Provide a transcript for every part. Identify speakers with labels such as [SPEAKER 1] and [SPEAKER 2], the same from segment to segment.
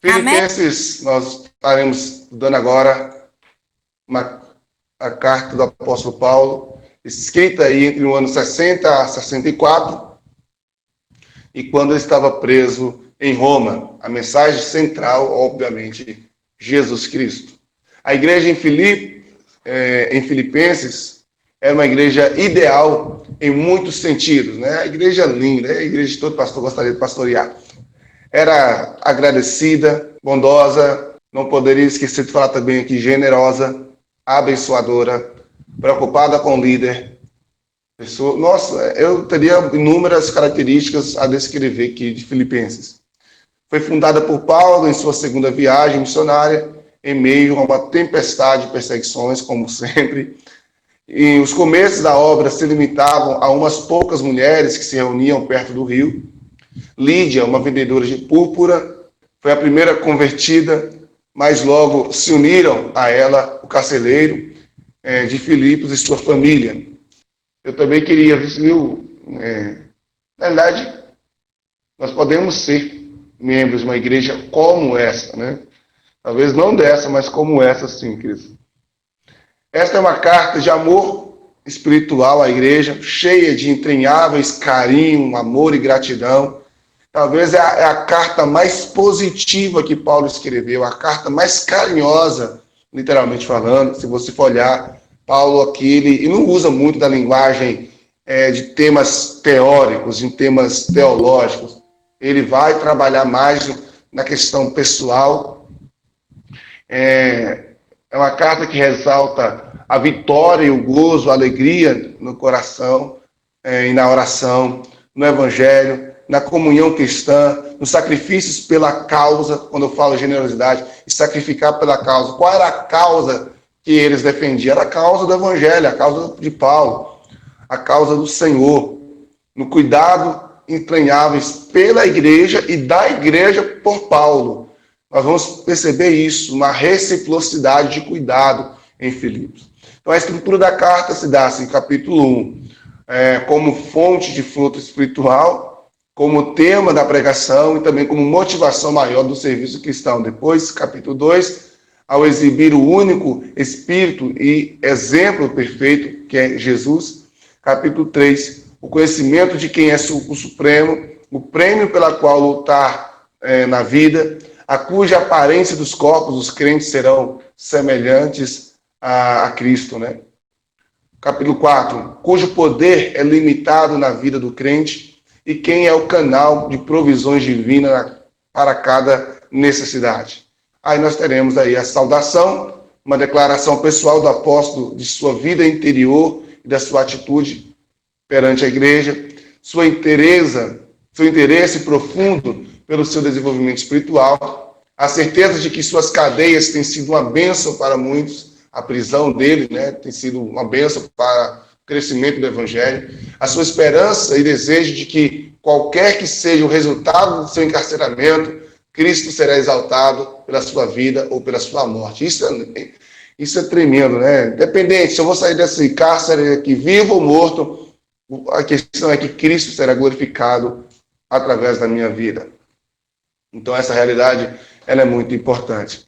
[SPEAKER 1] Amém?
[SPEAKER 2] Filipenses, nós estaremos dando agora a carta do apóstolo Paulo, escrita aí entre o ano 60 a 64, e quando ele estava preso em Roma. A mensagem central, obviamente, Jesus Cristo. A igreja em Filipenses era uma igreja ideal em muitos sentidos, né? A igreja linda, a igreja que todo pastor gostaria de pastorear. Era agradecida, bondosa, não poderia esquecer de falar também aqui, generosa, abençoadora, preocupada com o líder. Nossa, eu teria inúmeras características a descrever aqui de Filipenses. Foi fundada por Paulo em sua segunda viagem missionária, em meio a uma tempestade de perseguições, como sempre. E os começos da obra se limitavam a umas poucas mulheres que se reuniam perto do rio. Lídia, uma vendedora de púrpura, foi a primeira convertida, mas logo se uniram a ela o carcereiro de Filipos e sua família. Eu também queria, na verdade, nós podemos ser membros de uma igreja como essa, né? Talvez não dessa, mas como essa, sim, Cristo. Esta é uma carta de amor espiritual à igreja, cheia de entranháveis carinho, amor e gratidão. Talvez é a carta mais positiva que Paulo escreveu, a carta mais carinhosa, literalmente falando. Se você for olhar, Paulo aqui, ele não usa muito da linguagem de temas teóricos, de temas teológicos. Ele vai trabalhar mais na questão pessoal. É uma carta que ressalta a vitória e o gozo, a alegria no coração e na oração, no evangelho, na comunhão cristã, nos sacrifícios pela causa. Quando eu falo generosidade, e sacrificar pela causa. Qual era a causa que eles defendiam? Era a causa do evangelho, a causa de Paulo, a causa do Senhor, no cuidado entranháveis pela igreja e da igreja por Paulo. Nós vamos perceber isso, uma reciprocidade de cuidado em Filipos. Então a estrutura da carta se dá assim, capítulo 1, como fonte de fruto espiritual, como tema da pregação e também como motivação maior do serviço cristão. Depois, capítulo 2, ao exibir o único Espírito e exemplo perfeito, que é Jesus. Capítulo 3, o conhecimento de quem é o Supremo, o prêmio pela qual lutar na vida, a cuja aparência dos corpos dos crentes serão semelhantes a Cristo, né? Capítulo 4, cujo poder é limitado na vida do crente e quem é o canal de provisões divinas para cada necessidade. Aí nós teremos aí a saudação, uma declaração pessoal do apóstolo de sua vida interior e da sua atitude perante a igreja, seu interesse profundo pelo seu desenvolvimento espiritual, a certeza de que suas cadeias têm sido uma bênção para muitos, a prisão dele, né, tem sido uma bênção para o crescimento do evangelho, a sua esperança e desejo de que qualquer que seja o resultado do seu encarceramento, Cristo será exaltado pela sua vida ou pela sua morte. Isso é tremendo, né? Independente se eu vou sair desse cárcere aqui vivo ou morto, a questão é que Cristo será glorificado através da minha vida. Então essa realidade ela é muito importante.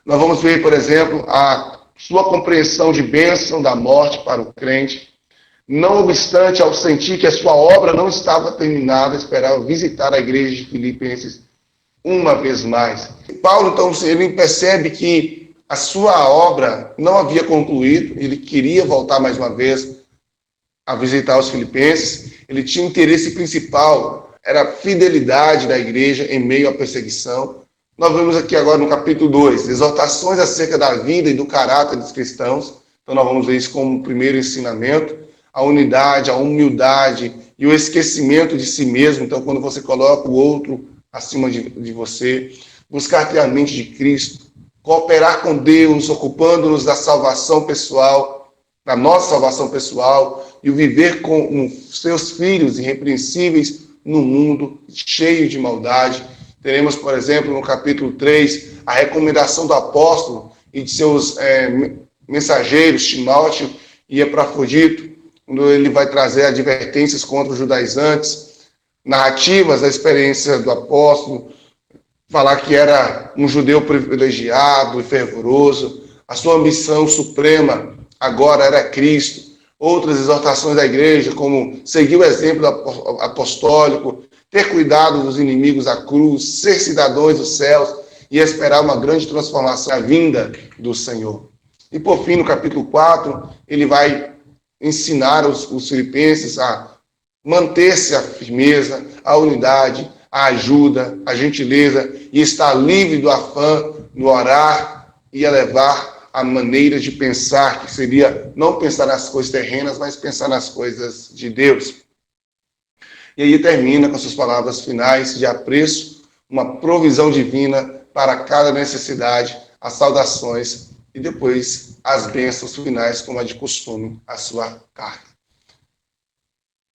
[SPEAKER 2] Nós vamos ver, por exemplo, a sua compreensão de bênção da morte para o crente. Não obstante, ao sentir que a sua obra não estava terminada, esperava visitar a igreja de Filipenses uma vez mais. Paulo, então, ele percebe que a sua obra não havia concluído, ele queria voltar mais uma vez a visitar os filipenses. Ele tinha interesse principal, era a fidelidade da igreja em meio à perseguição. Nós vemos aqui agora no capítulo 2, exortações acerca da vida e do caráter dos cristãos. Então nós vamos ver isso como o primeiro ensinamento, a unidade, a humildade e o esquecimento de si mesmo. Então quando você coloca o outro acima de você, buscar ter a mente de Cristo, cooperar com Deus, ocupando-nos da salvação pessoal, da nossa salvação pessoal, e o viver com seus filhos irrepreensíveis no mundo cheio de maldade. Teremos, por exemplo, no capítulo 3, a recomendação do apóstolo e de seus mensageiros, Timóteo e Epafrodito, quando ele vai trazer advertências contra os judaizantes, narrativas da experiência do apóstolo, falar que era um judeu privilegiado e fervoroso, a sua ambição suprema agora era Cristo. Outras exortações da igreja, como seguir o exemplo apostólico, ter cuidado dos inimigos à cruz, ser cidadãos dos céus e esperar uma grande transformação à vinda do Senhor. E por fim, no capítulo 4, ele vai ensinar os filipenses a manter-se a firmeza, a unidade, a ajuda, a gentileza e estar livre do afã no orar e elevar a maneira de pensar, que seria não pensar nas coisas terrenas, mas pensar nas coisas de Deus. E aí termina com suas palavras finais de apreço, uma provisão divina para cada necessidade, as saudações e depois as bênçãos finais, como é de costume, a sua carta.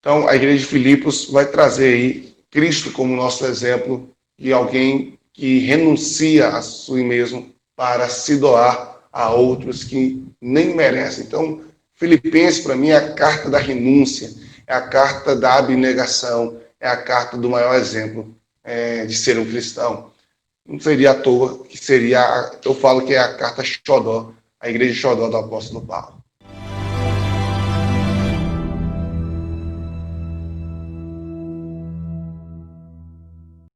[SPEAKER 2] Então, a igreja de Filipos vai trazer aí Cristo como nosso exemplo de alguém que renuncia a si mesmo para se doar a outros que nem merecem. Então, Filipenses, para mim, é a carta da renúncia, é a carta da abnegação, é a carta do maior exemplo de ser um cristão. Não seria à toa que seria, eu falo que é a carta Xodó, a igreja Xodó do apóstolo Paulo.